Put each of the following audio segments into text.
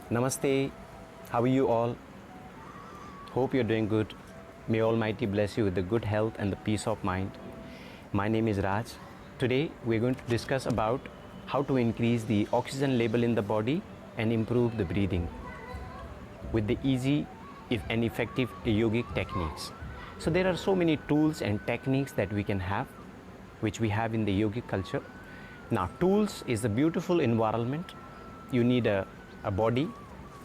Namaste. How are you all? Hope you're doing good. May Almighty bless you with the good health and the peace of mind. My name is Raj. Today we're going to discuss about how to increase the oxygen level in the body and improve the breathing with the easy and effective yogic techniques. So there are so many tools and techniques that we can have, which we have in the yogic culture. Now, tools is a beautiful environment. You need a body,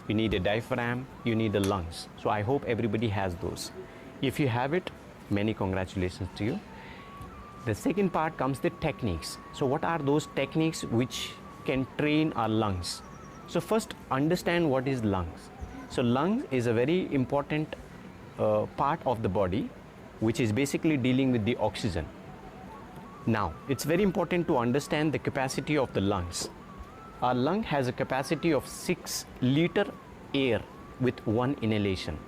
you need a diaphragm, you need the lungs. So I hope everybody has those. If you have it, many congratulations to you. The second part comes the techniques. So what are those techniques which can train our lungs? So first, understand what is lungs. So lung is a very important part of the body, which is basically dealing with the oxygen. Now, it's very important to understand the capacity of the lungs. Our lung has a capacity of 6 liter air with one inhalation.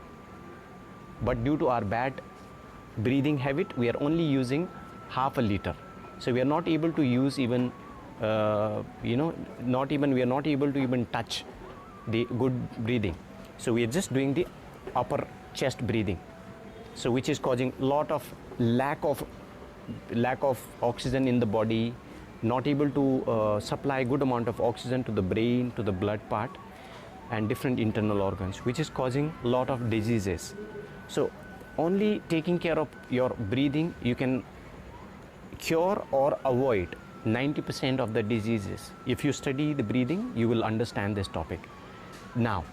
But due to our bad breathing habit, we are only using half a liter. So we are not able to use even, we are not able to even touch the good breathing. So we are just doing the upper chest breathing. So which is causing a lot of lack of oxygen in the body, not able to supply good amount of oxygen to the brain, to the blood part and different internal organs, which is causing a lot of diseases. So only taking care of your breathing, you can cure or avoid 90% of the diseases. If you study the breathing, you will understand this topic. Now,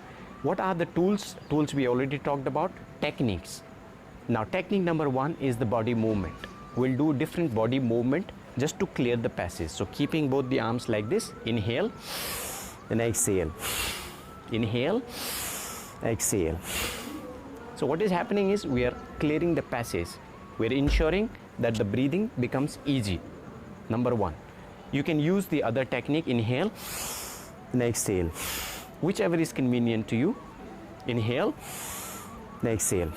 what are the tools? Tools we already talked about. Techniques. Now, technique number 1 is the body movement. We'll do different body movement just to clear the passage. So keeping both the arms like this, inhale, then exhale. Inhale, exhale. So what is happening is we are clearing the passage. We're ensuring that the breathing becomes easy. Number 1. You can use the other technique, inhale, then exhale. Whichever is convenient to you. Inhale, then exhale.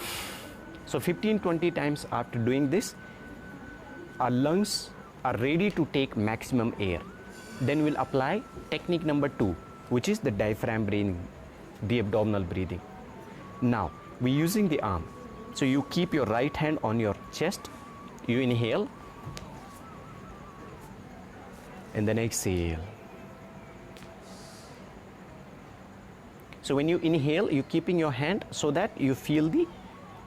So 15-20 times after doing this, our lungs are ready to take maximum air. Then we'll apply technique number 2, which is the diaphragm breathing, the abdominal breathing. Now, we're using the arm. So you keep your right hand on your chest, you inhale, and then exhale. So when you inhale, you're keeping your hand so that you feel the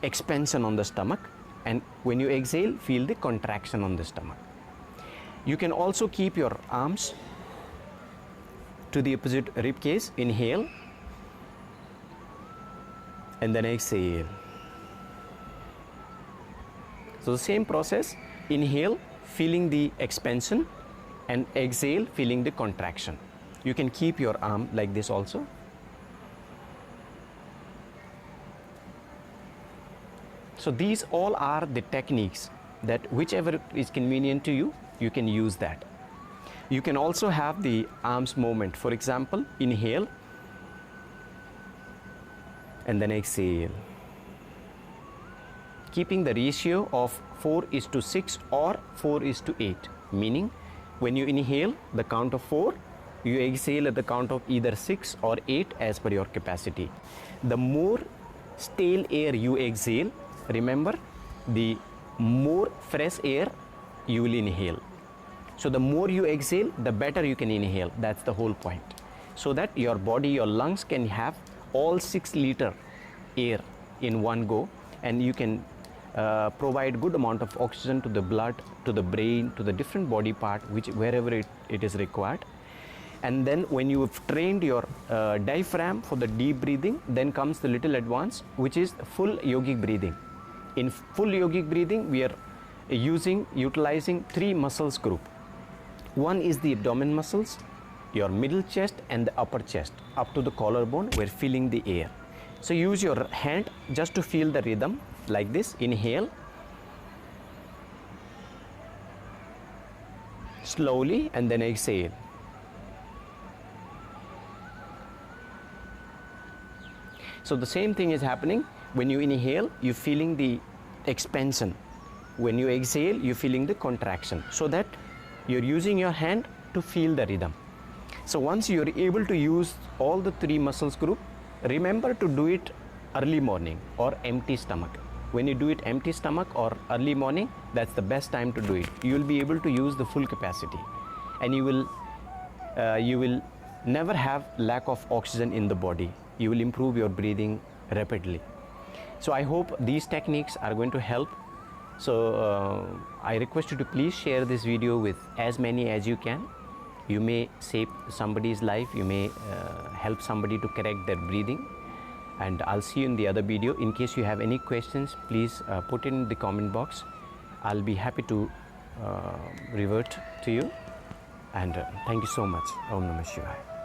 expansion on the stomach, and when you exhale, feel the contraction on the stomach. You can also keep your arms to the opposite rib cage, inhale, and then exhale. So the same process, inhale, feeling the expansion, and exhale, feeling the contraction. You can keep your arm like this also. So these all are the techniques that whichever is convenient to you, you can use that. You can also have the arms movement. For example, inhale and then exhale. Keeping the ratio of 4:6 or 4:8, meaning when you inhale the count of 4, you exhale at the count of either 6 or 8 as per your capacity. The more stale air you exhale, remember, the more fresh air you will inhale. So the more you exhale, the better you can inhale. That's the whole point. So that your body, your lungs can have all 6 liter air in one go, and you can provide good amount of oxygen to the blood, to the brain, to the different body part, wherever it is required. And then when you have trained your diaphragm for the deep breathing, then comes the little advanced, which is full yogic breathing. In full yogic breathing, we are utilizing 3 muscles group. One is the abdomen muscles, your middle chest and the upper chest up to the collarbone. We're feeling the air. So use your hand just to feel the rhythm like this. Inhale slowly and then exhale. So the same thing is happening. When you inhale, you're feeling the expansion. When you exhale, you're feeling the contraction. So that you're using your hand to feel the rhythm. So once you're able to use all the three muscles group, remember to do it early morning or empty stomach. When you do it empty stomach or early morning, that's the best time to do it. You will be able to use the full capacity, and you will never have lack of oxygen in the body. You will improve your breathing rapidly. So I hope these techniques are going to help. So I request you to please share this video with as many as you can. You may save somebody's life, you may help somebody to correct their breathing, and I'll see you in the other video. In case you have any questions, please put it in the comment box. I'll be happy to revert to you, and thank you so much. Om Namah Shivaya.